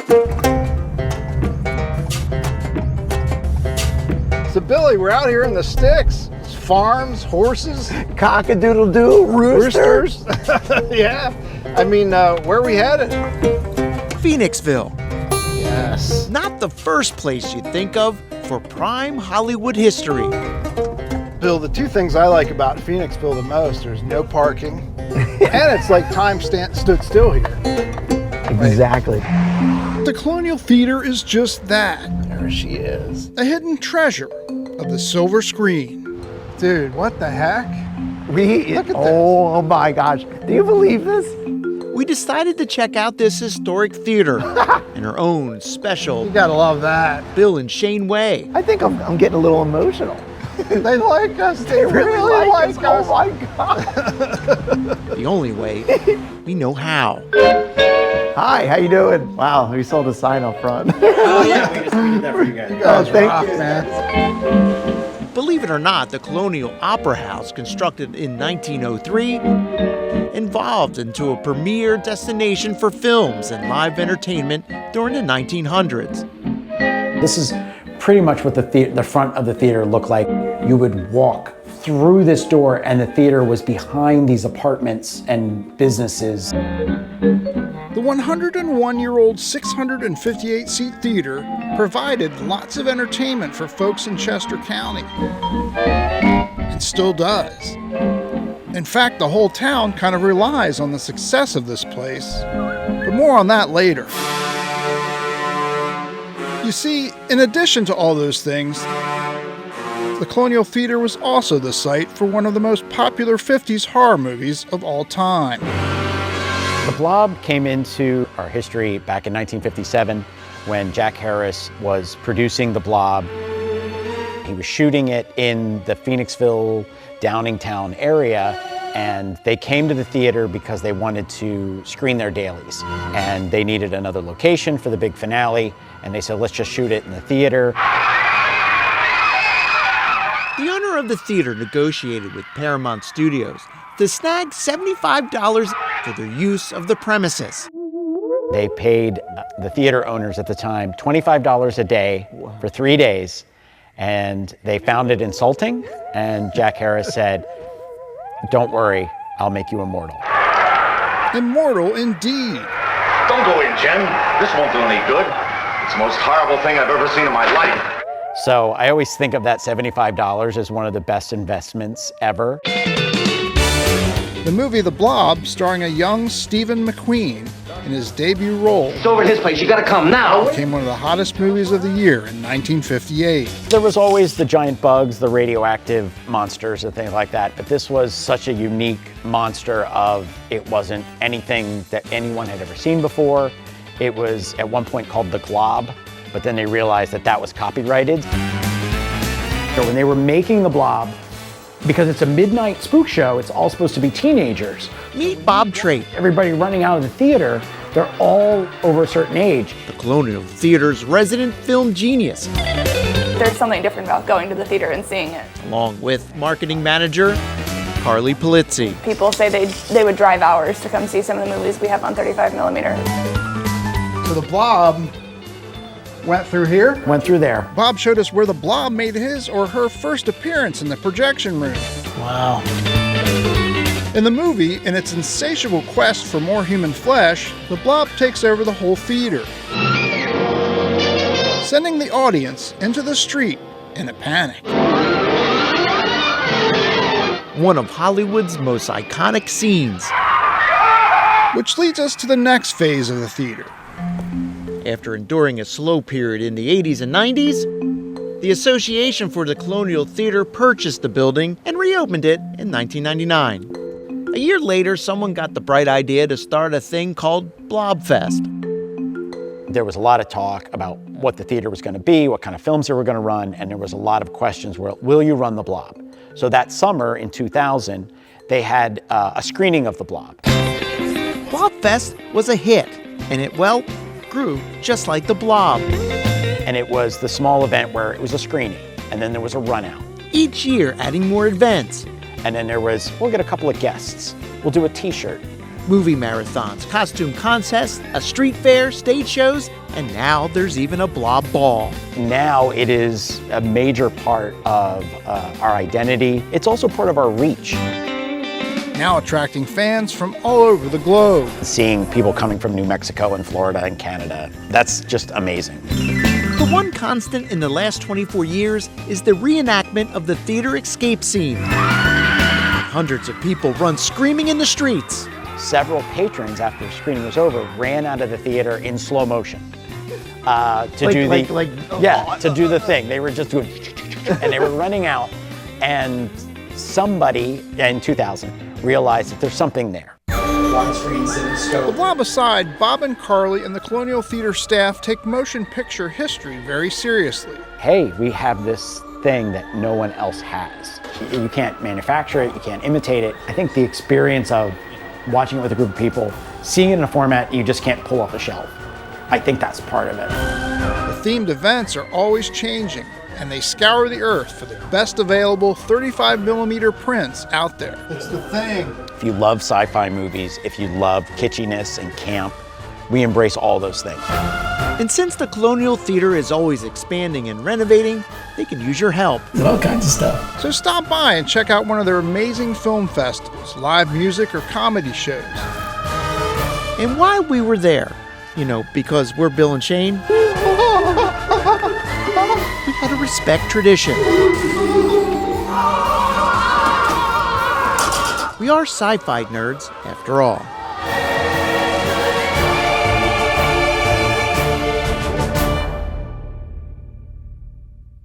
So Billy, we're out here in the sticks. It's farms, horses, Cock-a-doodle-doo, roosters. Yeah. I mean, where are we headed? Phoenixville. Yes. Not the first place you'd think of for prime Hollywood history. Bill, the two things I like about Phoenixville the most, there's no parking, and it's like time stood still here. Exactly. The Colonial Theatre is just that. There she is. A hidden treasure of the silver screen. Dude, what the heck? Look at oh my gosh. Do you believe this? We decided to check out this historic theater in our own special You gotta love that. Bill and Shane way. I think I'm getting a little emotional. They like us. They Really like us. us. Oh my God. The only way we know how. Hi, how you doing? Wow, we sold a sign up front. Oh yeah, we did that for you guys. You guys thank rock, you. man. Believe it or not, the Colonial Opera House, constructed in 1903, evolved into a premier destination for films and live entertainment during the 1900s. This is pretty much what the front of the theater looked like. You would walk through this door and the theater was behind these apartments and businesses. The 101-year-old 658-seat theater provided lots of entertainment for folks in Chester County. And still does. In fact, the whole town kind of relies on the success of this place. But more on that later. You see, in addition to all those things, the Colonial Theatre was also the site for one of the most popular 50s horror movies of all time. The Blob came into our history back in 1957 when Jack Harris was producing The Blob. He was shooting it in the Phoenixville, Downingtown area, and they came to the theater because they wanted to screen their dailies. And they needed another location for the big finale, and they said, let's just shoot it in the theater. The owner of the theater negotiated with Paramount Studios to snag $75 for their use of the premises. They paid the theater owners at the time $25 a day for 3 days, and they found it insulting, and Jack Harris said, don't worry, I'll make you immortal. Immortal indeed. Don't go in, Jen. This won't do any good. It's the most horrible thing I've ever seen in my life. So I always think of that $75 as one of the best investments ever. The movie The Blob, starring a young Stephen McQueen in his debut role, It's over at his place. You gotta come now. became one of the hottest movies of the year in 1958. There was always the giant bugs, the radioactive monsters and things like that, but this was such a unique monster of, it wasn't anything that anyone had ever seen before. It was at one point called the Glob, but then they realized that that was copyrighted. So when they were making the Blob, because it's a midnight spook show, it's all supposed to be teenagers. Meet Bob Trait, Everybody running out of the theater, they're all over a certain age. the Colonial Theater's resident film genius, There's something different about going to the theater and seeing it. along with marketing manager Carly Polizzi. People say they would drive hours to come see some of the movies we have on 35 millimeter. So the Blob went through here. Went through there. Bob showed us where the Blob made his or her first appearance in the projection room. Wow. In the movie, in its insatiable quest for more human flesh, the Blob takes over the whole theater, sending the audience into the street in a panic. One of Hollywood's most iconic scenes. Which leads us to the next phase of the theater. After enduring a slow period in the 80s and 90s, the Association for the Colonial Theater purchased the building and reopened it in 1999. A year later, someone got the bright idea to start a thing called Blobfest. There was a lot of talk about what the theater was going to be, what kind of films they were going to run, and there was a lot of questions, will you run the Blob? So that summer in 2000, they had a screening of the Blob. Blobfest was a hit, and it, well, grew just like the Blob. And it was the small event where it was a screening, and then there was a run out. Each year adding more events. And then there was, we'll get a couple of guests. We'll do a t-shirt. movie marathons, costume contests, a street fair, stage shows, and now there's even a blob ball. Now it is a major part of our identity. It's also part of our reach. Now attracting fans from all over the globe. Seeing people coming from New Mexico and Florida and Canada, that's just amazing. The one constant in the last 24 years is the reenactment of the theater escape scene. Hundreds of people run screaming in the streets. Several patrons, after screening was over, ran out of the theater in slow motion to do the thing. They were just doing, and they were running out, and somebody in 2000 realized that there's something there. The blob aside, Bob and Carly and the Colonial Theatre staff take motion picture history very seriously. Hey, we have this thing that no one else has. You can't manufacture it, you can't imitate it. I think the experience of watching it with a group of people, seeing it in a format you just can't pull off a shelf, I think that's part of it. The themed events are always changing, and they scour the earth for the best available 35mm prints out there. It's the thing. If you love sci-fi movies, if you love kitschiness and camp, we embrace all those things. And since the Colonial Theatre is always expanding and renovating, they can use your help. All kinds of stuff. So stop by and check out one of their amazing film festivals, live music or comedy shows. And why we were there, because we're Bill and Shane, we had to respect tradition. We are sci-fi nerds, after all.